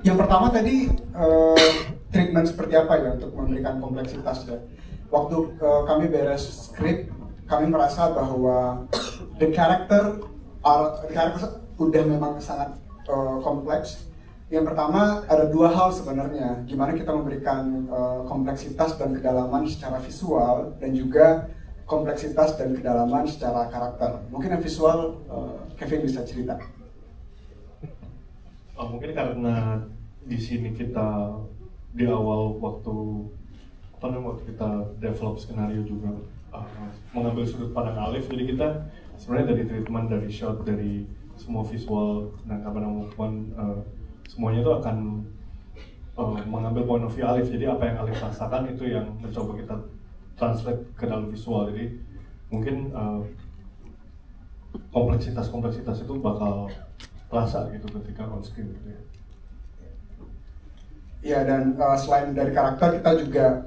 Yang pertama tadi treatment seperti apa ya untuk memberikan kompleksitas ya. Waktu kami beres skrip, kami merasa bahwa the character udah memang sangat kompleks. Yang pertama ada dua hal sebenarnya, gimana kita memberikan kompleksitas dan kedalaman secara visual dan juga kompleksitas dan kedalaman secara karakter. Mungkin yang visual Kevin bisa cerita. Mungkin karena di sini kita di awal waktu kita develop skenario juga mengambil sudut pandang Alif, jadi kita sebenarnya dari treatment, dari shot, dari semua visual dan movement semuanya itu akan mengambil point of view Alif. Jadi apa yang Alif rasakan itu yang mencoba kita translate ke dalam visual. Jadi mungkin kompleksitas itu bakal terasa gitu ketika on screen gitu ya. Ya, dan selain dari karakter kita juga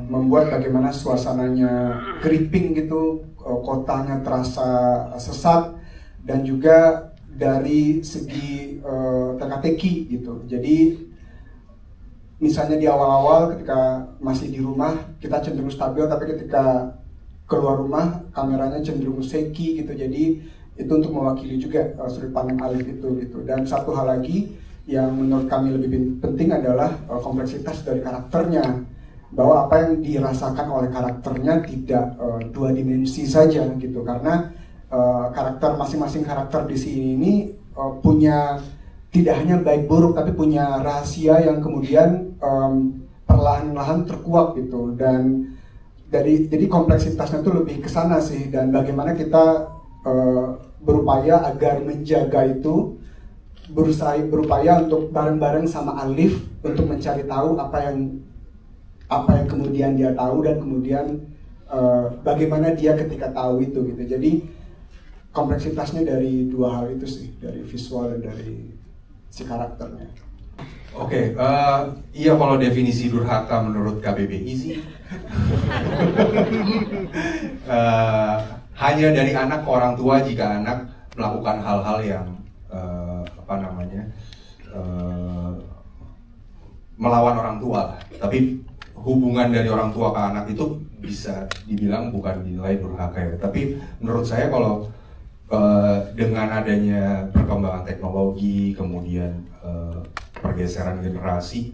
membuat bagaimana suasananya gripping gitu, kotanya terasa sesat, dan juga dari segi teka-teki gitu. Jadi misalnya di awal-awal ketika masih di rumah kita cenderung stabil, tapi ketika keluar rumah kameranya cenderung shaky gitu. Jadi itu untuk mewakili juga sudut pandang Alif itu gitu. Dan satu hal lagi yang menurut kami lebih penting adalah kompleksitas dari karakternya, bahwa apa yang dirasakan oleh karakternya tidak dua dimensi saja gitu, karena karakter masing-masing karakter di sini ini punya tidak hanya baik buruk tapi punya rahasia yang kemudian perlahan-lahan terkuak gitu. Dan jadi kompleksitasnya itu lebih ke sana sih, dan bagaimana kita berupaya agar menjaga itu, berupaya untuk bareng-bareng sama Alif untuk mencari tahu apa yang kemudian dia tahu, dan kemudian bagaimana dia ketika tahu itu gitu. Jadi kompleksitasnya dari dua hal itu sih, dari visual dan dari si karakternya. Oke, iya, kalau definisi durhaka menurut KBBI sih hanya dari anak ke orang tua jika anak melakukan hal-hal yang melawan orang tua. Tapi hubungan dari orang tua ke anak itu bisa dibilang bukan dinilai durhaka ya. Tapi menurut saya kalau dengan adanya perkembangan teknologi, kemudian pergeseran generasi,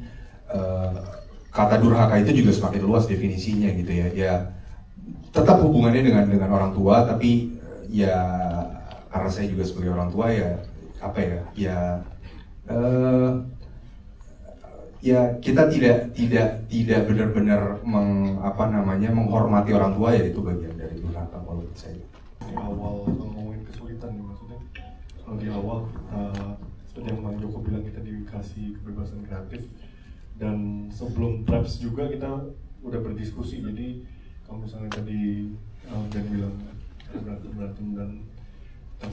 kata durhaka itu juga semakin luas definisinya gitu ya. Ya tetap hubungannya dengan orang tua, tapi ya karena saya juga sebagai orang tua ya kita tidak benar-benar menghormati orang tua, ya itu bagian dari durhaka kalau menurut saya. Di awal ngomongin kesulitan nih, maksudnya kalau di awal kita seperti yang Bang Joko bilang, kita dikasih kebebasan kreatif, dan sebelum preps juga kita udah berdiskusi. Jadi kalau misalnya tadi Dan bilang berantem dan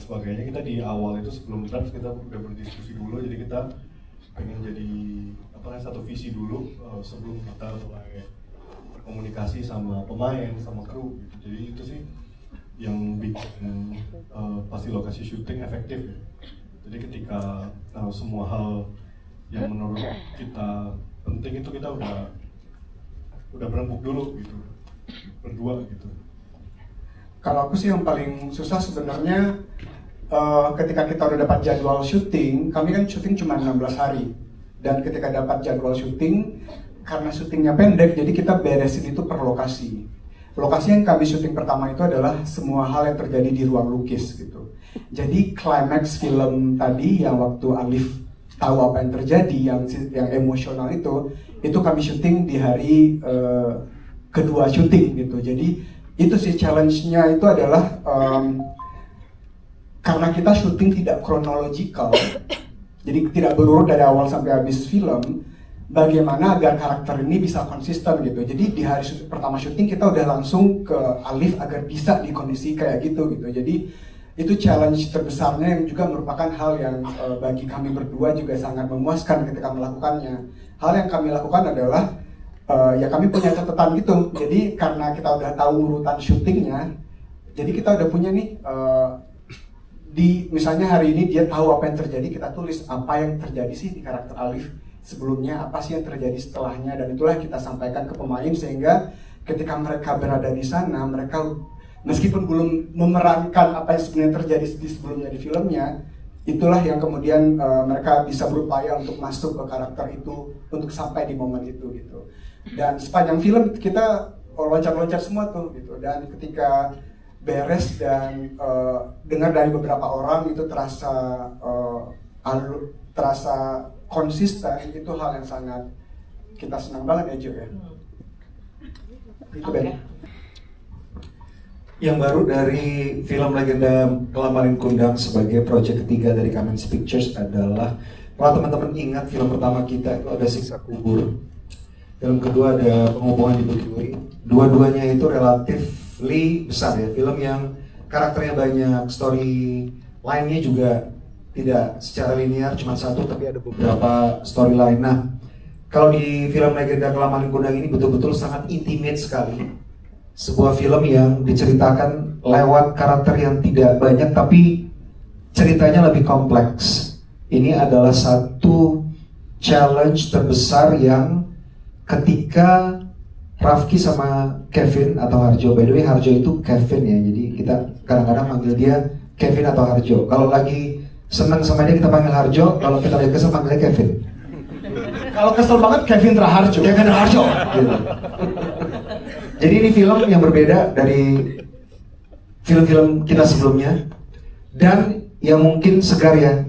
sebagainya, kita di awal itu sebelum preps kita udah berdiskusi dulu. Jadi kita pengen jadi satu visi dulu sebelum kita mulai berkomunikasi sama pemain, sama kru gitu. Jadi itu sih yang bikin pasti lokasi syuting efektif ya. Jadi ketika semua hal yang menurut kita penting itu kita udah berembuk dulu gitu, berdua gitu. Kalau aku sih yang paling susah sebenarnya ketika kita udah dapat jadwal syuting. Kami kan syuting cuma 16 hari, dan ketika dapat jadwal syuting, karena syutingnya pendek, jadi kita beresin itu per lokasi. Lokasi yang kami syuting pertama itu adalah semua hal yang terjadi di ruang lukis gitu. Jadi climax film tadi yang waktu Alif tahu apa yang terjadi, yang emosional itu kami syuting di hari kedua syuting gitu. Jadi itu sih challenge-nya itu adalah karena kita syuting tidak kronologikal, jadi tidak berurut dari awal sampai habis film, bagaimana agar karakter ini bisa konsisten gitu. Jadi di hari pertama syuting kita udah langsung ke Alif agar bisa di kondisi kayak gitu. Jadi itu challenge terbesarnya, yang juga merupakan hal yang bagi kami berdua juga sangat memuaskan ketika melakukannya. Hal yang kami lakukan adalah ya kami punya catatan gitu. Jadi karena kita udah tahu urutan syutingnya, jadi kita udah punya nih misalnya hari ini dia tahu apa yang terjadi, kita tulis apa yang terjadi sih di karakter Alif sebelumnya, apa sih yang terjadi setelahnya, dan itulah yang kita sampaikan ke pemain sehingga ketika mereka berada di sana, mereka meskipun belum memerankan apa yang sebenarnya terjadi di sebelumnya di filmnya, itulah yang kemudian mereka bisa berupaya untuk masuk ke karakter itu untuk sampai di momen itu gitu. Dan sepanjang film kita loncat-loncat semua tuh gitu, dan ketika beres dan dengar dari beberapa orang itu terasa konsisten, itu hal yang sangat kita senang banget ya Jo ya. Itu Ben. Yang baru dari film Legenda Kelamarin Kundang sebagai proyek ketiga dari Kamenz Pictures adalah, kalau teman-teman ingat film pertama kita itu ada Siksa Kubur, film kedua ada Penghubungan di Bukit Duri. Dua-duanya itu relatively besar ya, film yang karakternya banyak, story line-nya juga tidak secara linear cuma satu, tapi ada beberapa storyline. Nah, kalau di film Legenda Kelamarin Kundang ini betul-betul sangat intimate sekali. Sebuah film yang diceritakan lewat karakter yang tidak banyak tapi ceritanya lebih kompleks. Ini adalah satu challenge terbesar yang ketika Rafki sama Kevin atau Harjo, by the way Harjo itu Kevin ya, jadi kita kadang-kadang panggil dia Kevin atau Harjo. Kalau lagi senang sama dia kita panggil Harjo, kalau kita lagi kesel panggilnya Kevin. Kalau kesel banget Kevin Raharjo. Kevin Raharjo. Gitu. Jadi ini film yang berbeda dari film-film kita sebelumnya, dan yang mungkin segar ya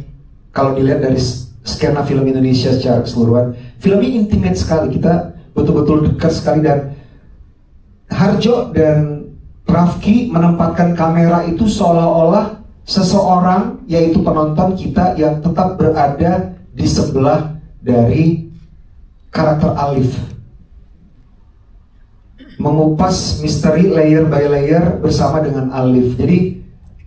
kalau dilihat dari skena film Indonesia secara keseluruhan. Filmnya intimate sekali, kita betul-betul dekat sekali, dan Harjo dan Rafki menempatkan kamera itu seolah-olah seseorang, yaitu penonton kita yang tetap berada di sebelah dari karakter Alif, mengupas misteri layer by layer bersama dengan Alif. Jadi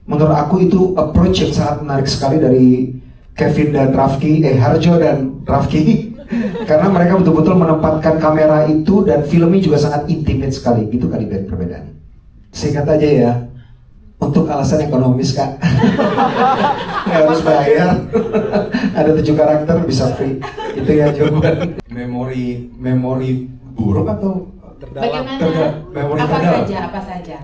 menurut aku itu approach yang sangat menarik sekali dari Kevin dan Rafki, Harjo dan Rafki, karena mereka betul-betul menempatkan kamera itu, dan filmnya juga sangat intimate sekali. Itu kali perbedaan. Singkat aja ya, untuk alasan ekonomis Kak. Harus bayar. Ada 7 karakter bisa free. Itu ya jawaban. Memori buruk atau bagaimana? Apa saja?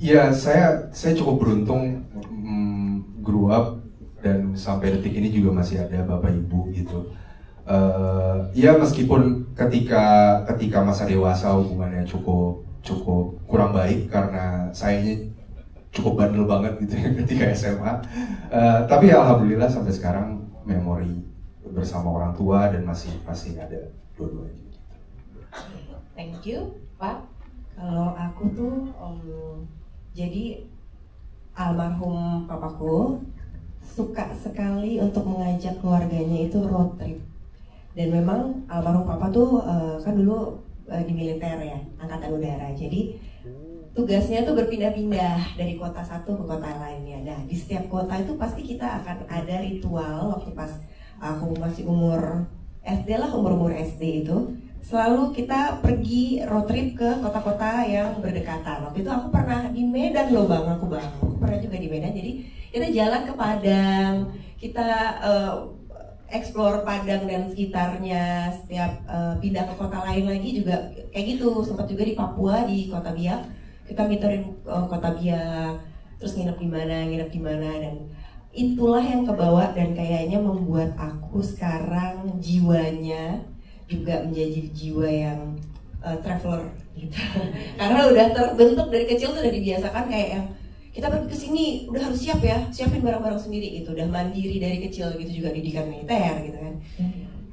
Ya saya cukup beruntung grew up dan sampai detik ini juga masih ada bapak ibu gitu. Ya meskipun ketika masa dewasa hubungannya cukup kurang baik karena sayanya cukup bandel banget gitu ya ketika SMA. Tapi ya alhamdulillah sampai sekarang memori bersama orang tua dan masih ada dua-duanya. Thank you, Pak. Kalau aku tuh jadi almarhum papaku suka sekali untuk mengajak keluarganya itu road trip. Dan memang almarhum papa tuh kan dulu di militer ya, angkatan udara. Jadi tugasnya tuh berpindah-pindah dari kota satu ke kota lainnya. Nah, di setiap kota itu pasti kita akan ada ritual. Waktu pas aku masih umur SD lah, umur SD itu selalu kita pergi road trip ke kota-kota yang berdekatan. Waktu itu aku pernah di Medan loh bang, aku pernah juga di Medan. Jadi kita jalan ke Padang, kita explore Padang dan sekitarnya. Setiap pindah ke kota lain lagi juga kayak gitu. Sempat juga di Papua, di Kota Biak, kita ngiterin Kota Biak, terus nginep di mana, dan itulah yang kebawa dan kayaknya membuat aku sekarang jiwanya juga menjadi jiwa yang traveler gitu. Karena udah terbentuk dari kecil tuh udah dibiasakan kayak yang kita pergi ke sini udah harus siap ya, siapin barang-barang sendiri gitu, udah mandiri dari kecil gitu, juga didikan militer gitu kan.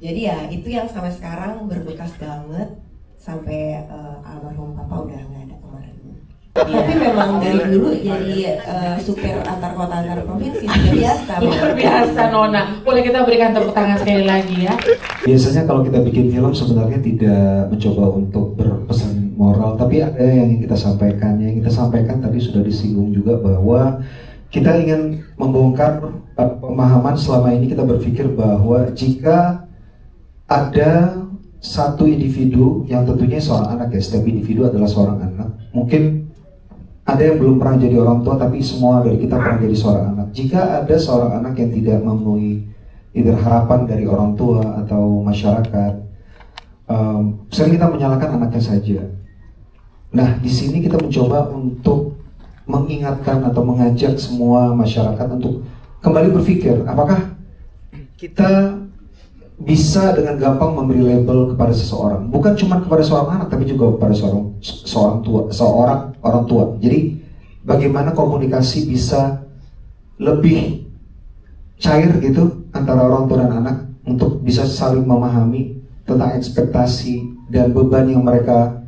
Jadi ya itu yang sampai sekarang berbekas banget sampai almarhum papa udah nggak ada kemarin. Tapi memang dari dulu jadi supir antar kota antar provinsi sudah biasa. Luar biasa Nona. Boleh kita berikan tepuk tangan sekali lagi ya. Biasanya kalau kita bikin film sebenarnya tidak mencoba untuk berpesan moral, tapi ada yang ingin kita sampaikan. Yang kita sampaikan tadi sudah disinggung juga bahwa kita ingin membongkar pemahaman selama ini kita berpikir bahwa jika ada satu individu yang tentunya seorang anak ya, setiap individu adalah seorang anak, mungkin ada yang belum pernah jadi orang tua, tapi semua dari kita pernah jadi seorang anak. Jika ada seorang anak yang tidak memenuhi either harapan dari orang tua atau masyarakat, sering kita menyalahkan anaknya saja. Nah, di sini kita mencoba untuk mengingatkan atau mengajak semua masyarakat untuk kembali berpikir, apakah kita bisa dengan gampang memberi label kepada seseorang, bukan cuma kepada seorang anak, tapi juga kepada seorang orang tua. Jadi, bagaimana komunikasi bisa lebih cair gitu antara orang tua dan anak untuk bisa saling memahami tentang ekspektasi dan beban yang mereka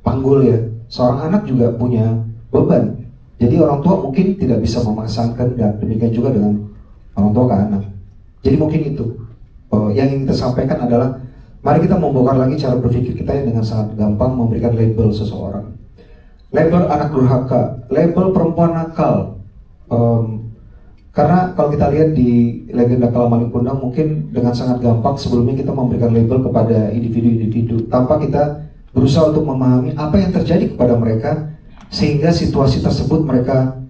panggul ya. Seorang anak juga punya beban. Jadi orang tua mungkin tidak bisa memasangkan, dan demikian juga dengan orang tua ke anak. Jadi mungkin itu yang ingin kita sampaikan adalah mari kita membongkar lagi cara berpikir kita yang dengan sangat gampang memberikan label seseorang. Label anak durhaka, label perempuan nakal. Karena kalau kita lihat di legenda Kala Malin Kundang, mungkin dengan sangat gampang sebelumnya kita memberikan label kepada individu-individu tanpa kita berusaha untuk memahami apa yang terjadi kepada mereka, sehingga situasi tersebut mereka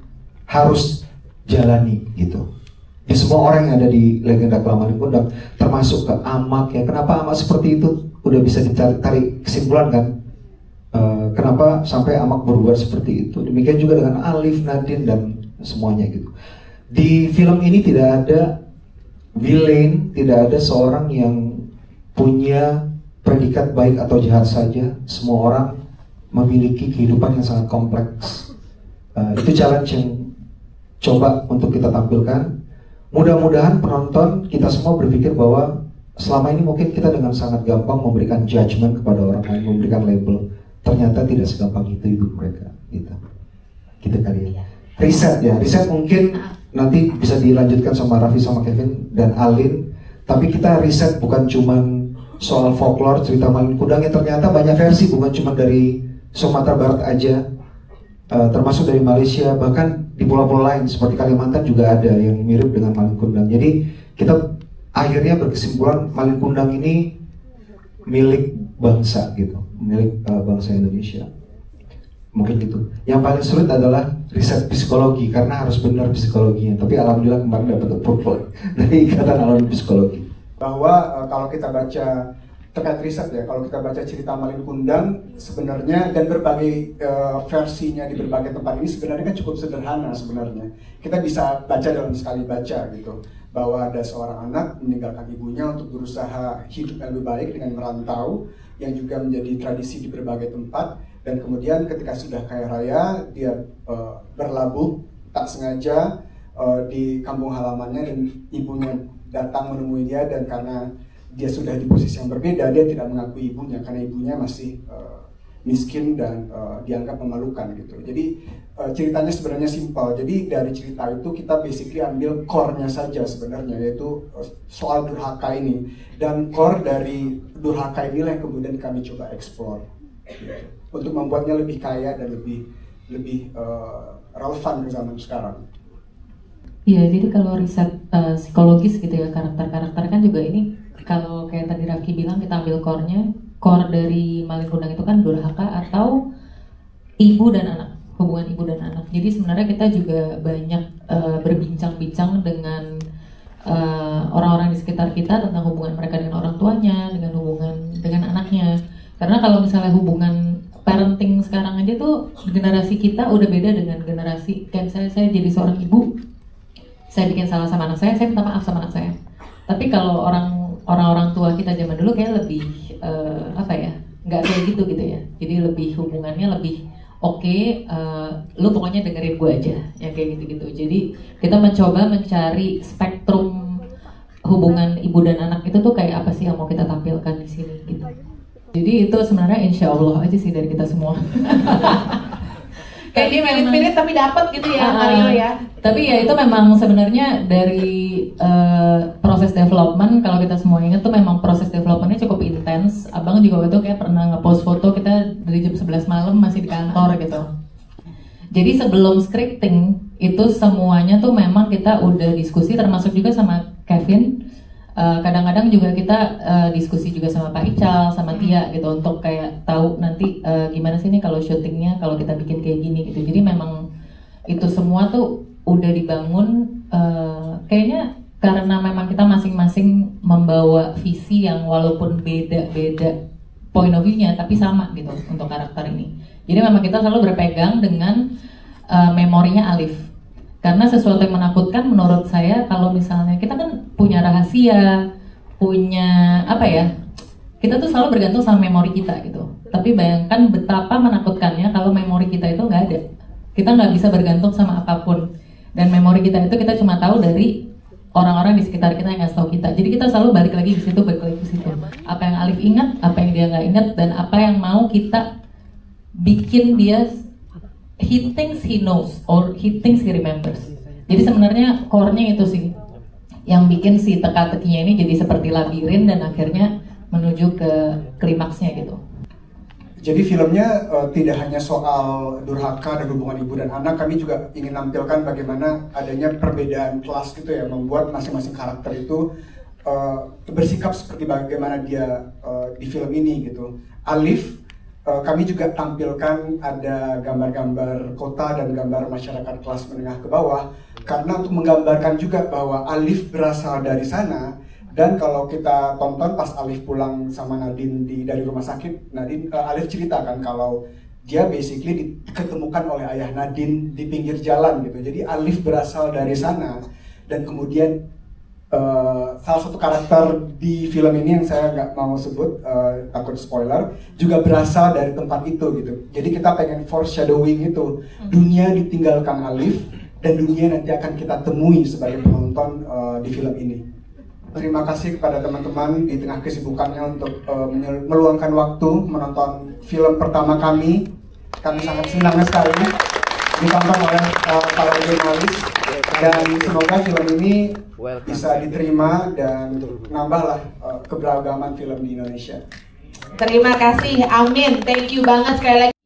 harus jalani gitu. Di semua orang yang ada di legenda Kala Malin Kundang, termasuk ke Amak ya. Kenapa Amak seperti itu? Udah bisa ditarik kesimpulan kan? Kenapa sampai Amak berubah seperti itu? Demikian juga dengan Alif, Nadine dan semuanya gitu. Di film ini tidak ada villain, tidak ada seorang yang punya predikat baik atau jahat saja. Semua orang memiliki kehidupan yang sangat kompleks. Itu challenge yang coba untuk kita tampilkan. Mudah-mudahan penonton kita semua berpikir bahwa selama ini mungkin kita dengan sangat gampang memberikan judgement kepada orang lain, memberikan label. Ternyata tidak segampang itu hidup mereka. Gitu kali ya. Riset mungkin nanti bisa dilanjutkan sama Raffi, sama Kevin dan Alin. Tapi kita riset bukan cuman soal folklore cerita Malin Kundang, yang ternyata banyak versi, bukan cuma dari Sumatera Barat aja, termasuk dari Malaysia, bahkan di pulau-pulau lain seperti Kalimantan juga ada yang mirip dengan Malin Kundang. Jadi kita akhirnya berkesimpulan Malin Kundang ini milik bangsa gitu, milik bangsa Indonesia. Mungkin gitu. Yang paling sulit adalah riset psikologi, karena harus benar psikologinya. Tapi alhamdulillah kemarin dapat approval dari Ikatan Alumni Psikologi. Bahwa kalau kita baca terkait riset ya, kalau kita baca cerita Malin Kundang sebenarnya, dan berbagai versinya di berbagai tempat ini sebenarnya kan cukup sederhana sebenarnya. Kita bisa baca dalam sekali baca gitu, bahwa ada seorang anak meninggalkan ibunya untuk berusaha hidup yang lebih baik dengan merantau, yang juga menjadi tradisi di berbagai tempat. Dan kemudian ketika sudah kaya raya, dia berlabuh tak sengaja di kampung halamannya, dan ibunya datang menemui dia, dan karena dia sudah di posisi yang berbeda, dia tidak mengakui ibunya karena ibunya masih miskin dan dianggap memalukan gitu. Jadi ceritanya sebenarnya simpel. Jadi dari cerita itu kita basically ambil core-nya saja sebenarnya, yaitu soal durhaka ini. Dan core dari durhaka inilah yang kemudian kami coba explore gitu, untuk membuatnya lebih kaya dan lebih relevan ke zaman sekarang. Iya, jadi kalau riset psikologis gitu ya, karakter-karakter kan juga ini, kalau kayak tadi Raki bilang kita ambil core-nya, core dari Malin Kundang itu kan durhaka atau ibu dan anak, hubungan ibu dan anak. Jadi sebenarnya kita juga banyak berbincang-bincang dengan orang-orang di sekitar kita tentang hubungan mereka dengan orang tuanya, dengan hubungan dengan anaknya. Karena kalau misalnya hubungan parenting sekarang aja tuh, generasi kita udah beda dengan generasi, kayak saya jadi seorang ibu, saya bikin salah sama anak saya minta maaf sama anak saya. Tapi kalau orang tua kita zaman dulu kayak lebih nggak kayak gitu ya. Jadi lebih hubungannya lebih oke, lu pokoknya dengerin gue aja, ya kayak gitu. Jadi kita mencoba mencari spektrum hubungan ibu dan anak itu tuh kayak apa sih yang mau kita tampilkan di sini gitu. Jadi itu sebenarnya insya Allah aja sih dari kita semua. Kayak dia mirip-mirip tapi dapat gitu ya, Mario ya. Tapi ya itu memang sebenarnya dari proses development, kalau kita semua ingat tuh memang proses developmentnya cukup intens. Abang juga waktu itu kayak pernah ngepost foto kita dari jam 11 malam masih di kantor gitu. Jadi sebelum scripting itu semuanya tuh memang kita udah diskusi, termasuk juga sama Kevin. Kadang-kadang juga kita diskusi juga sama Pak Ical, sama Tia gitu, untuk kayak tahu nanti gimana sih nih kalau syutingnya kalau kita bikin kayak gini gitu. Jadi memang itu semua tuh udah dibangun kayaknya karena memang kita masing-masing membawa visi yang walaupun beda-beda point of view-nya tapi sama gitu untuk karakter ini. Jadi memang kita selalu berpegang dengan memorinya Alif. Karena sesuatu yang menakutkan menurut saya kalau misalnya kita kan punya rahasia, punya apa ya, kita tuh selalu bergantung sama memori kita gitu. Tapi bayangkan betapa menakutkannya kalau memori kita itu nggak ada. Kita nggak bisa bergantung sama apapun. Dan memori kita itu kita cuma tahu dari orang-orang di sekitar kita yang ngasih tahu kita. Jadi kita selalu balik lagi di situ, balik lagi di situ. Apa yang Alif ingat, apa yang dia nggak ingat, dan apa yang mau kita bikin dia he thinks he knows or he thinks he remembers. Jadi sebenarnya core-nya itu sih yang bikin si teka-tekinya ini jadi seperti labirin dan akhirnya menuju ke klimaksnya gitu. Jadi filmnya tidak hanya soal durhaka dan hubungan ibu dan anak, kami juga ingin nampilkan bagaimana adanya perbedaan kelas gitu ya, membuat masing-masing karakter itu bersikap seperti bagaimana dia di film ini gitu. Alif, kami juga tampilkan ada gambar-gambar kota dan gambar masyarakat kelas menengah ke bawah, karena untuk menggambarkan juga bahwa Alif berasal dari sana. Dan kalau kita tonton pas Alif pulang sama Nadine dari rumah sakit, Alif ceritakan kalau dia basically diketemukan oleh ayah Nadine di pinggir jalan gitu. Jadi Alif berasal dari sana. Dan kemudian salah satu karakter di film ini yang saya nggak mau sebut, takut spoiler, juga berasal dari tempat itu gitu. Jadi kita pengen foreshadowing itu, dunia ditinggalkan Alif dan dunia nanti akan kita temui sebagai penonton di film ini. Terima kasih kepada teman-teman di tengah kesibukannya untuk meluangkan waktu menonton film pertama kami. Kami sangat senang sekali ditonton oleh para jurnalis, dan semoga film ini bisa diterima dan nambahlah keberagaman film di Indonesia. Terima kasih, amin. Thank you banget sekali lagi.